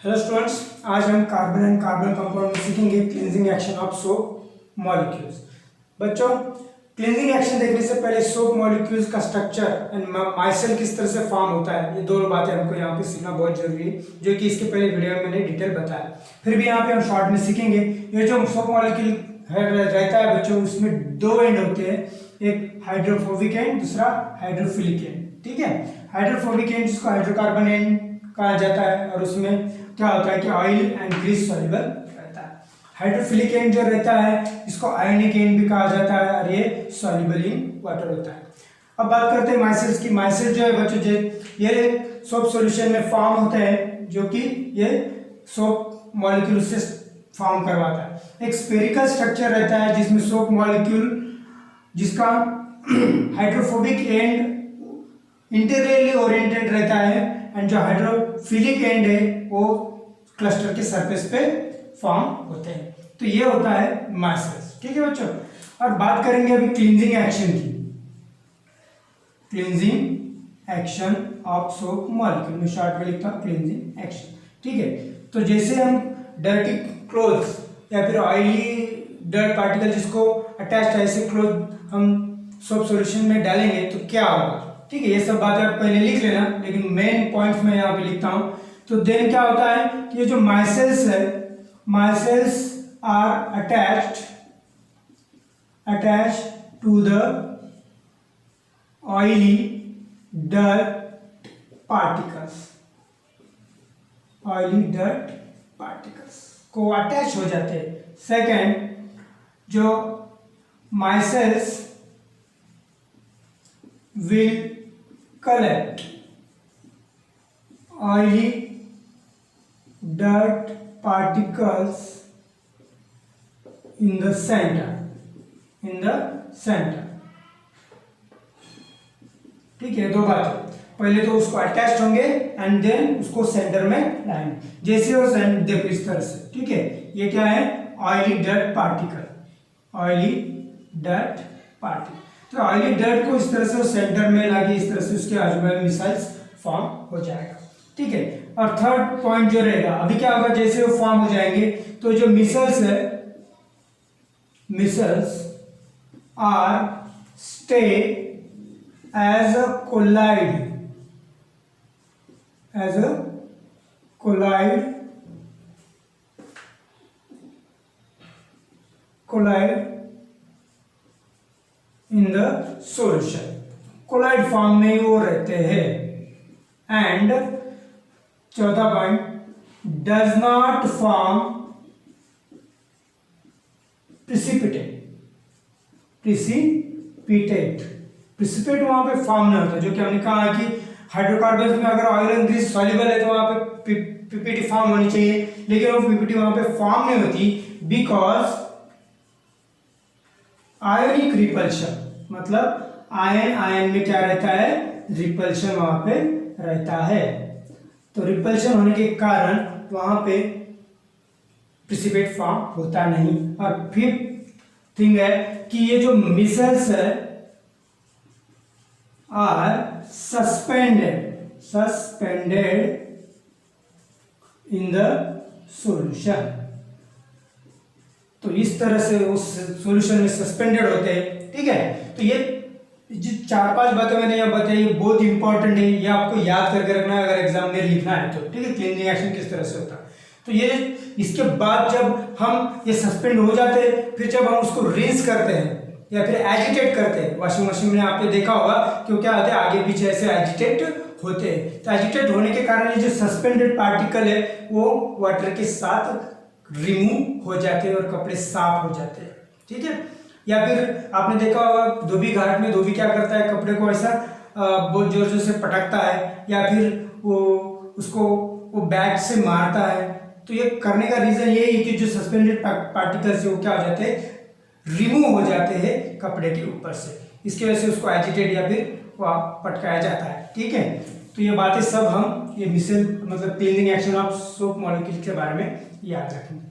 Hello students, आज हम carbon and carbon compound में सीखेंगे cleansing action of soap molecules. बच्चों, क्लींजिंग एक्शन देखने से पहले सोप मॉलिक्यूल्स का स्ट्रक्चर एंड माइसेल किस तरह से फॉर्म होता है, ये दोनों बातें हमको यहाँ पे सीखना बहुत जरूरी है, जो कि इसके पहले वीडियो में मैंने डिटेल बताया। फिर भी यहाँ पे हम शॉर्ट में सीखेंगे। ये जो सोप मॉलिक्यूल रहता है बच्चों, उसमें दो एंड होते हैं, एक हाइड्रोफोबिक एंड, दूसरा हाइड्रोफिलिक एंड। ठीक है, हाइड्रोफोबिक एंड जिसको हाइड्रोकार्बन एंड कहा जाता है, और उसमें क्या होता है कि ऑयल एंड ग्रीस सॉल्युबल रहता है। हाइड्रोफिलिक एंड जो रहता है इसको आयनिक एंड भी कहा जाता है, और ये सॉल्युबल इन वाटर होता है। अब बात करते हैं माइसेल्स की। माइसेल जो है बच्चों, ये सोप सॉल्यूशन में फॉर्म होते हैं, जो कि ये सोप मॉलिक्यूल से फॉर्म करवाता है। एक स्फेरिकल स्ट्रक्चर रहता है जिसमें सोप मॉलिक्यूल जिसका हाइड्रोफोबिक एंड इंटीरियरली ओरिएंटेड रहता है, एंड जो हाइड्रोफिलिक एंड है वो क्लस्टर के सरफेस पे फॉर्म होते हैं। तो ये होता है माइसेल्स। ठीक है बच्चों, और बात करेंगे अभी क्लींजिंग एक्शन की। Cleansing action of soap molecule में शॉर्ट में लिखता हूं क्लींजिंग एक्शन। ठीक है, तो जैसे हम डर्टी क्लोथ्स या फिर ऑयली डर्ट पार्टिकल जिसको अटैच्ड है, ऐसे क्लोथ हम सोप सॉल्यूशन में डालेंगे तो क्या होगा। ठीक है, ये सब बातें आप पहले लिख लेना, लेकिन मेन पॉइंट्स मैं यहाँ पे लिखता हूं। तो देन क्या होता है कि ये जो माइसेल्स है, micelles are attached to the oily dirt particles, oily dirt particles को अटैच हो जाते हैं। सेकेंड, जो माइसेल्स will collect oily dirt particles in the center, ठीक है, दो बातें, पहले तो उसको अटैच होंगे एंड देन उसको सेंटर में लाएंगे, जैसे वो देखो इस तरह से। ठीक है, ये क्या है, oily dirt particle, oily dirt particle. तो ऑयली डर्ट को इस तरह से सेंटर में लाके इस तरह से उसके आजू बाजू मिसाइल्स फॉर्म हो जाएगा। ठीक है, और थर्ड पॉइंट जो रहेगा, अभी क्या होगा, जैसे वो फॉर्म हो जाएंगे तो जो मिसाइल्स है, micelles are stay as a colloid in the solution, colloid form में वो रहते हैं। एंड चौथा point, does not form precipitate वहां पे फॉर्म नहीं होता, जो कि हमने कहा कि हाइड्रोकार्बन में अगर ऑयल एंड ग्रीस सॉल्युबल है तो वहां पे पीपीटी फॉर्म होनी चाहिए, लेकिन वो पीपीटी वहां पे फॉर्म नहीं होती, बिकॉज आयनिक रिपल्शन, मतलब आयन में क्या रहता है, रिपल्शन वहां पे रहता है। तो रिपल्शन होने के कारण वहां पे प्रिसिपिटेट फॉर्म होता नहीं। और फिफ्थ थिंग है कि ये जो मिसाइल्स है are suspended in the solution. तो इस तरह से उस सॉल्यूशन में सस्पेंडेड होते हैं। ठीक है, तो ये जो 4-5 बातें मैंने यहाँ बताई, ये बहुत इंपॉर्टेंट है, ये आपको याद करके रखना है अगर एग्जाम में लिखना है तो। ठीक है, क्लींजिंग एक्शन किस तरह से होता है। तो ये इसके बाद जब हम ये सस्पेंड हो जाते हैं, फिर जब हम उसको रिंस करते हैं या फिर एजिटेट करते हैं, वॉशिंग मशीन में आपने देखा होगा कि क्या होता है, आगे पीछे ऐसे एजिटेट होते हैं। तो एजिटेट होने के कारण ये जो सस्पेंडेड पार्टिकल है वो वाटर के साथ रिमूव हो जाते हैं और कपड़े साफ हो जाते हैं। ठीक है, या फिर आपने देखा होगा धोबी घाट में धोबी क्या करता है, कपड़े को ऐसा बहुत जोर जोर से पटकता है, या फिर वो बैग से मारता है। तो ये करने का रीजन ये है कि जो सस्पेंडेड पार्टिकल्स है वो क्या हो जाते हैं, रिमूव हो जाते हैं कपड़े के ऊपर से, इसकी वजह से उसको एजिटेट या फिर पटकाया जाता है। ठीक है, तो ये बातें सब हम ये मिसल मतलब cleansing action of soap molecule के बारे में याद रखेंगे।